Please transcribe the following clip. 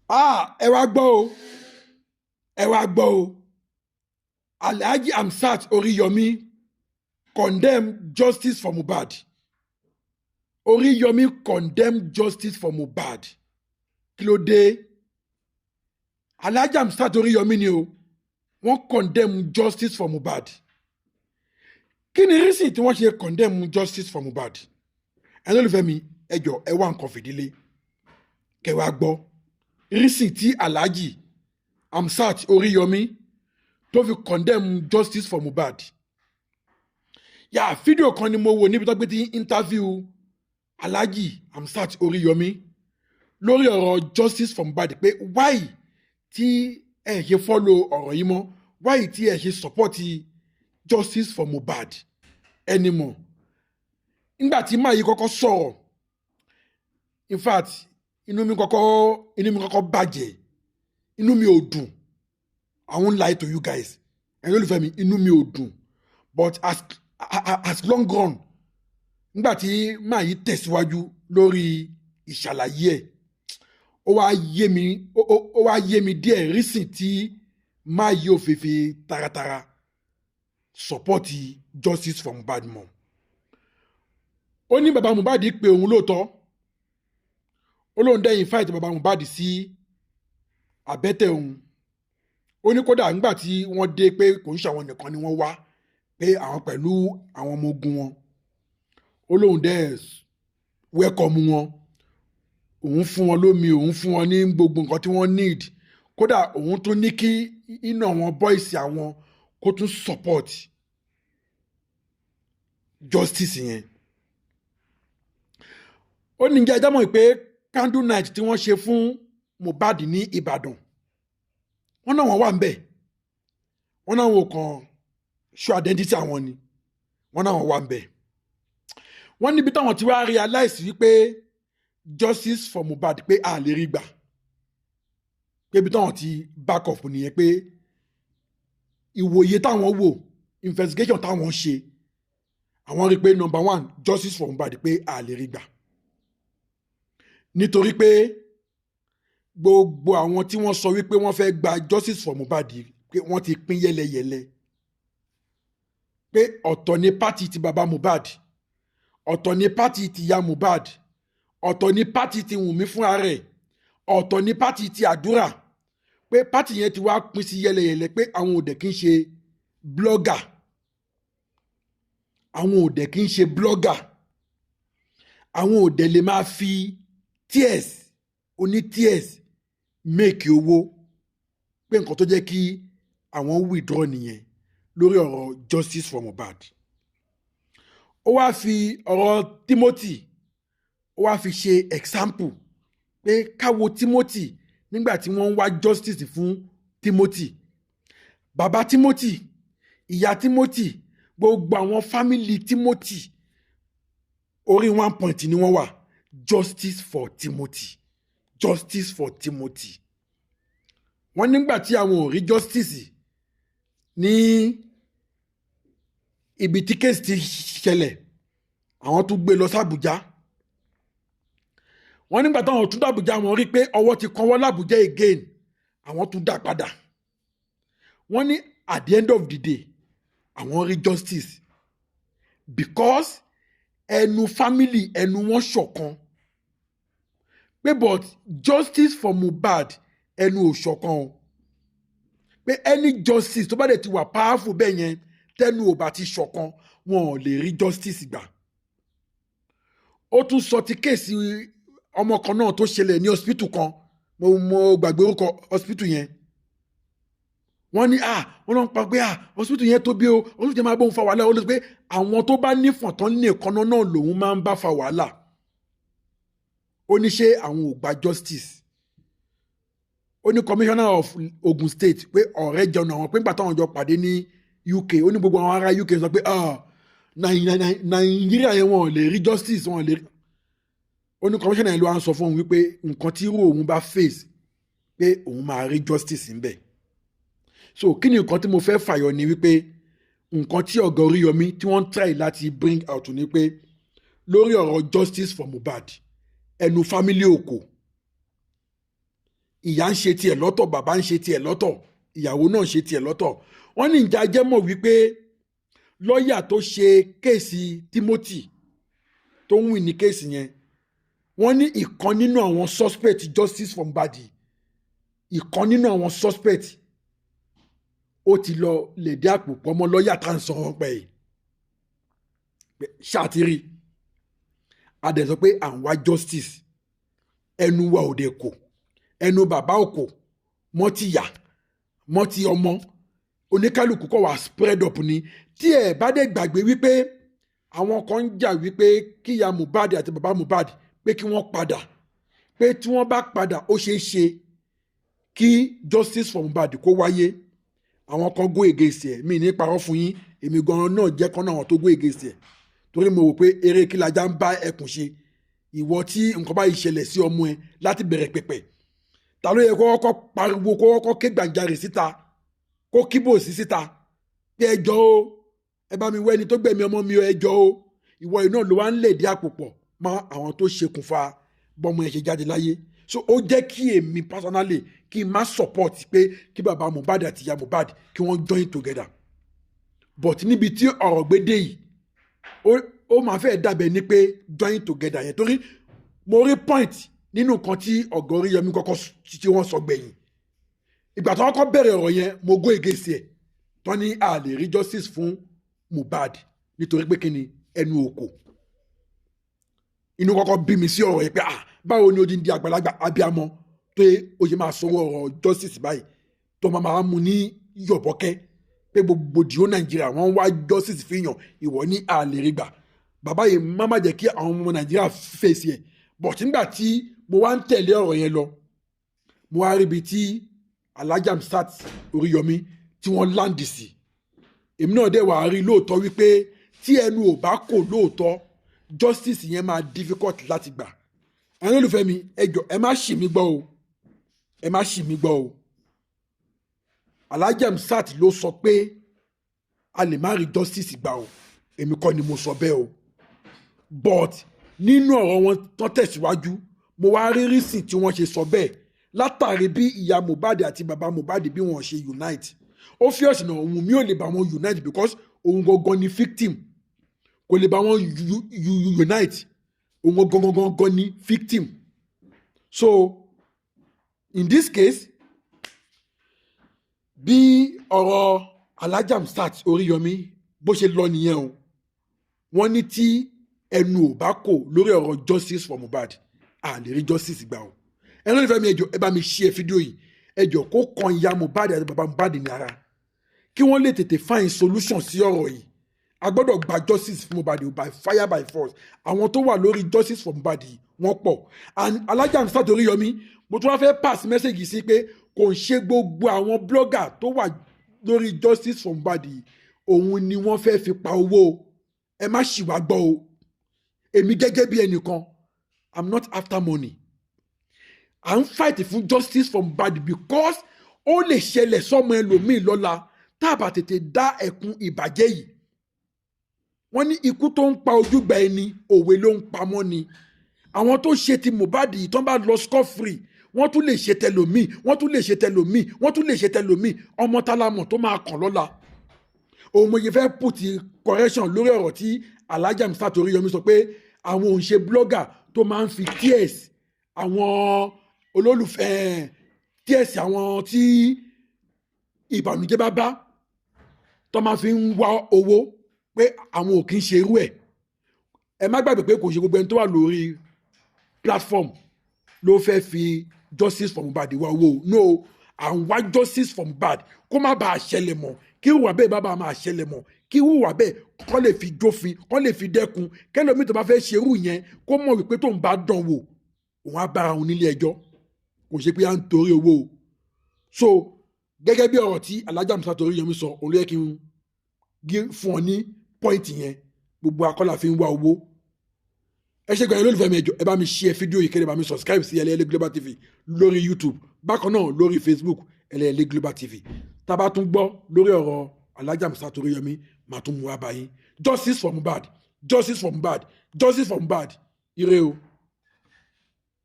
ẹ wá gbọ́ o ẹ wá gbọ́ o Alhaji Hamzat Oriyomi condemn justice for Mohbad. Oriyomi condemn justice for Mohbad. Kí ló dé? Alhaji Hamzat Oriyomi ni o wọ́n condemn justice for Mohbad. Kí ni reason tí wọ́n ṣe condemn justice for Mohbad? Ẹni olùfẹ́ mi ẹ jọ̀ọ́ ẹ wá nǹkan fìdílé kẹ́ wá gbọ́ reason tí Alhaji Hamzat Oriyomi tó fi condemn justice for Mohbad. Fídíò kan ni mo wò níbi tó gbé ti interview Alhaji Hamzat Oriyomi lórí ọ̀rọ̀ justice for Mohbad pé why tí ẹ ṣe follow ọ̀rọ̀ yìí mọ́, why tí ẹ ṣe support justice for Mohbad anymore. Nígbà tí máa yìí kọ́kọ́ sọ̀rọ̀, in fact inú mi kọ́kọ́ bàjẹ́, inú mi ò dùn. I won't lie to you guys. Ẹ̀yin olùfẹ́ mi, inú mi ò dùn. But as long run, nígbà tí máa yìí tẹ̀síwájú lórí ìṣàlàyé ẹ̀, ó wá yé mi díẹ̀ reason tí máa yìí ò fi taratara support justice for Mohbad mọ́. Ó ní bàbá Mohbad pé òun lóòótọ́, ó lóun dẹ́yìn fight bàbá Mohbad sí àbẹ́tẹ̀ òun. Ó ní kódà nígbà tí wọ́n dé pé kò ń ṣàwọn nìkan ni wọ́n wá, pé àwọn pẹ̀lú àwọn ọmọ ogun wọn. Ó lóun dẹ́ welcome wọn, òun fún wọn lómi, òun fún wọn ní gbogbo nǹkan tí wọ́n need. Kódà òun tún ní kí iná àwọn boys àwọn kó tún support justice yẹn. Ó ní jẹ́ jámọ̀ pé candle night tí wọ́n ṣe fún Mohbad ní Ìbàdàn, wọ́n náà wọ́n wà ń bẹ̀, wọ́n náà wọ́n kàn show identity àwọn ni, wọ́n náà wọ́n wà ń bẹ̀. Wọ́n níbi táwọn ti wá realize wípé justice for Mohbad pé a lè rí gbà, pé ibi táwọn ti back up nìyẹn, pé ìwòye táwọn wò, investigation táwọn ṣe, àwọn rí pé number one justice for Mohbad pé a lè rí gbà. Nítorí pé gbogbo àwọn tí wọ́n sọ wípé wọ́n fẹ́ gba justice for Mohbad pé wọ́n ti pín yẹ́lẹyẹ̀lẹ, pé ọ̀tọ̀ ni party ti bàbá Mohbad, ọ̀tọ̀ ni party ti ìyá Mohbad, ọ̀tọ̀ ni party ti Wùnmí fúnra rẹ̀, ọ̀tọ̀ ni party ti Àdúrà, pé party yẹn ti wá pín sí yẹ́lẹyẹ̀lẹ, pé àwọn ò dẹ̀ kí ń ṣe blogger, àwọn ò dẹ̀ kí ń ṣe blogger, àwọn ò dẹ̀ lè máa fi tears oní tears make owó, pé nǹkan tó jẹ́ kí àwọn withdraw nìyẹn lórí ọ̀rọ̀ justice for Mohbad. Ó wá fi ọ̀rọ̀ Timothy, ó wá fi ṣe example pé káwo Timothy nígbà tí wọ́n ń wá justice fún Timothy, bàbá Timothy, ìyá Timothy, gbogbo àwọn family Timothy orí one point ni wọ́n wà, justice for Timothy, justice for Timothy. Wọ́n nígbà tí àwọn ò rí justice ní ibi tí case ti ṣẹlẹ̀, àwọn tún gbé lọ sí Àbújá. Wọ́n nígbà táwọn tún dé Àbújá, wọ́n rí pé ọwọ́ ti kàn wọ́n l'Àbújá again, àwọn tún dá padà. Wọ́n ní at the end of the day àwọn rí justice because ẹnu family ẹnu wọn ṣọ̀kan, pé but justice for Mohbad ẹnu ò ṣọ̀kan o, pé any justice tó bá dẹ̀ ti wà powerful bẹ́ẹ̀ yẹn tẹ́nu ò bá ti ṣọ̀kan wọn ò lè rí justice gbà. Ó tún sọ ti kéèsì ọmọ kan náà tó ṣẹlẹ̀ ní hospital kan, mo gbàgbé orúkọ hospital yẹn. Wọ́n ní wọ́n lọ́n pa pé hospital yẹn tó bí o, hospital yẹn máa bóun fa wàhálà. Ó lè sọ pé àwọn tó bá nífọ̀n tán ní èkánná náà lòun máa ń bá fa wàhálà. Ó ní ṣé àwọn ò gba justice. Ó ní commissioner of Ogun State pé ọ̀rẹ́ jẹun àwọn pé nígbà táwọn jọ pàdé ní UK, ó ní gbogbo àwọn ará UK sọ pé Nàìjíríà yẹn wọn ò lè rí justice, wọn ò lè rí. Ó ní commissioner yẹn ló wá ń sọ fún òun wípé nǹkan tí irú òun bá face pé òun máa rí justice ń bẹ̀. So kí ni nǹkan tí mo fẹ́ fàyọ ni wípé nǹkan tí ọ̀gá Oríyọmí tí wọ́n ń try láti bring out ni pé lórí ọ̀rọ̀ justice for Mohbad ẹnu family òkò, ìyá ń ṣe tiẹ̀ lọ́tọ̀ bàbá ń ṣe tiẹ̀ lọ́tọ̀ ìyàwó náà ṣe tiẹ̀ lọ́tọ̀ wọ́n ní ìjà jẹ́ mọ̀ wípé lọ́ọ̀yà tó ṣe kéèsì Timothy tó ń wìn ní kéèsì yẹn wọ́n ní ìkan nínú àwọn suspect Justice for Mohbad ìkan nínú àwọn suspect ó ti lọ lèdí àpò pọ̀ mọ́ lọ́ọ̀yà tá à ń sọ̀rọ̀ pẹ̀ yìí ṣàtìrí adẹ̀ sọ pé à ń wá justice ẹnu wa ò dé kò ẹnu bàbá òkò mọ́ ti yà mọ́ ti ọmọ oníkálukú kọ́ wà spread up ni tí ẹ̀ bá dé gbàgbé wípé àwọn kan ń jà wípé kíyà Mohbad àti bàbá Mohbad pé kí wọ́n padà pé tí wọ́n bá padà ó ṣeé ṣe kí justice for Mohbad kó wáyé àwọn kan go against ẹ̀ mí ní parọ́ fún yín èmi gan-an náà jẹ́ kan náà àwọn tó go against ẹ̀ torí mo wò pé eré kí lajá ń bá ẹkùn ṣe ìwọ tí nǹkan báyìí ṣẹlẹ̀ sí ọmọ ẹ láti bẹ̀rẹ̀ pẹ̀pẹ̀ ta ló yẹ kó kọ́kọ́ pariwo kó kọ́kọ́ ké gbàjarè síta kó kíbò sí síta pé ẹjọ́ o ẹ bá mi wẹ́ ẹni tó gbẹ̀mí ọmọ mi o ẹjọ́ o ìwọ iná ló wá ń lè dí àpò pọ̀ mọ́ àwọn tó ṣekùnfà bọ́mọ ẹ ṣe jáde láyé so ó jẹ́ kí èmi personally kí n má support pé kí bàbá Mohbad àti ìyá Mohbad kí wọ́n join together but níbi tí ọ̀rọ̀ gbé dé yìí ó máa fẹ́ dàbẹ̀ ní pé join together yẹn torí mo rí point nínú nǹkan tí ọ̀gá Oríyọmí kọ́kọ́ tí wọ́n sọ gbẹ̀yìn ìgbà tó kọ́kọ́ bẹ̀rẹ̀ ọ̀rọ̀ yẹn mo go against ẹ̀ tó ní a lè rí justice fún Mohbad nítorí pé kí ni ẹnu òkò inú kọ́kọ́ bí mi sí ọ̀rọ̀ yẹn pé báwo ni ó di àgbàlagbà abiyamọ tó yẹ ó ṣe máa sọ ọ̀rọ̀ justice báyìí tó máa mú ní yọ̀bọ̀kẹ́ pé gbogbo dìó Nàìjíríà wọ́n wá justice fi yàn ìwọ ní a lè rí gbà bàbá yìí má jẹ́ kí àwọn ọmọ Nàìjíríà fèsì ẹ̀ but nígbà tí mo wá ń tẹ̀lé ọ̀rọ̀ yẹn lọ mo wá rí ibi tí Alhaji Hamzat Oríyọmí tí wọ́n láǹdì sí èmi náà dẹ̀ wá rí lóòótọ́ wípé tí ẹnu ò bá kò lóòótọ́ justice yẹn máa difficult láti gbà ẹ̀yin olùfẹ́ mi ẹ jọ̀ọ́ ẹ má ṣì mí gbọ́ o ẹ má ṣì mí gbọ́ o Alhaji Hamzat ló sọ pé a lè má rí justice gbà o èmi kọ́ ni mo sọ bẹ́ẹ̀ o but nínú ọ̀rọ̀ wọn tán tẹ̀síwájú mo wá rí rísìn tí wọ́n ṣe sọ bẹ́ẹ̀ látàrí bí ìyá Mohbad àti bàbá Mohbad bí wọ́n ṣe unite ó fi ọ̀sìn náà Wùnmí ò lè bá wọn unite because òun gangan ni victim kò lè bá wọn unite òun gangan ni victim so in this case bí ọ̀rọ̀ Alhaji Hamzat Oríyọmí bó ṣe lọ nìyẹn o wọ́n ní tí ẹnu ò bá kò lórí ọ̀rọ̀ justice for Mohbad a lè rí justice gbà o ẹnu ìfẹ́ mi ẹjọ́ ẹ bá mi share fídíò yìí ẹjọ́ kó kan ìyá Mohbad àti bàbá Mohbad ní ara kí wọ́n lè tètè find solution sí ọ̀rọ̀ yìí a gbọ́dọ̀ gba justice for Mohbad by fire by force àwọn tó wà lórí justice for Mohbad yìí wọ́n pọ̀ and Alhaji Hamzat Oríyọmí mo tún wá fẹ́ pass message sí pé kò ń ṣe gbogbo àwọn blogger tó wà lórí justice for Mohbad yìí òun ni wọ́n fẹ́ fi pa owó ẹ má ṣì wá gbọ́ o èmi gẹ́gẹ́ bí ẹnìkan I'm not after money I'm fighting fún justice for Mohbad because ó lè ṣẹlẹ̀ sọ́mọ ẹlòmíì lọ́la tá a bá tètè dá ẹ̀kún ìbàjẹ́ yìí wọ́n ní ikú tó ń pa ojúgbà ẹni òwe ló ń pamọ́ ni àwọn tó ṣe ti Mohbad yìí tó ń bá lọ score free wọ́n tún lè ṣe tẹlòmíì wọ́n tún lè ṣe tẹlòmíì wọ́n tún lè ṣe tẹlòmíì ọmọ tálámọ̀ tó máa kàn lọ́la òun mo yẹ fẹ́ put correction lórí ọ̀rọ̀ tí Alhaji Hamzat Oríyọmí sọ pé àwọn òun ṣe blogger tó máa ń fi tears àwọn olólùfẹ́ tears àwọn tí ìbànújẹ́ bá bá tó máa fi ń wá owó pé àwọn ò kí ń ṣe irú ẹ̀ ẹ má gbàgbé pé kò ṣe gbogbo ẹni tó wà lórí platform ló fẹ́ fi justice for Mohbad wá owó no à ń wá justice for Mohbad kó má bàa ṣẹlẹ̀ mọ́ kí ìwà bẹ́ẹ̀ bá bàa máa ṣẹlẹ̀ mọ́ kí ìwà bẹ́ẹ̀ kọ́ lè fi jófin kọ́ lè fi dẹ́kun kẹ́lómi tó bá fẹ́ ṣerú yẹn kó mọ̀ wípé tóun bá dán wò òun á bára òun nílé ẹjọ́ kò ṣe pé à ń torí owó o so gẹ́gẹ́ bí ọ̀rọ̀ tí Alhaji Hamzat Oríyọmí sọ òun ló yẹ kí n fún ọ ní pọ́ìntì yẹn gbogbo akọ́là fi ń wá owó ẹ ṣe gbọ́dọ̀ lólùfẹ́ mi ẹjọ́ ẹ bá mi share fídíò yìí kẹ́lẹ́ bá mi subscribe sí Ẹlẹ́yẹlé Global TV lórí YouTube bákan náà lórí Facebook Ẹlẹ́yẹlé Global TV tá a bá tún gbọ́ lórí ọ̀rọ̀ Alhaji Hamzat Oríyọmí màá tún mú wá báyìí justice for Mohbad justice for Mohbad justice for Mohbad ire o.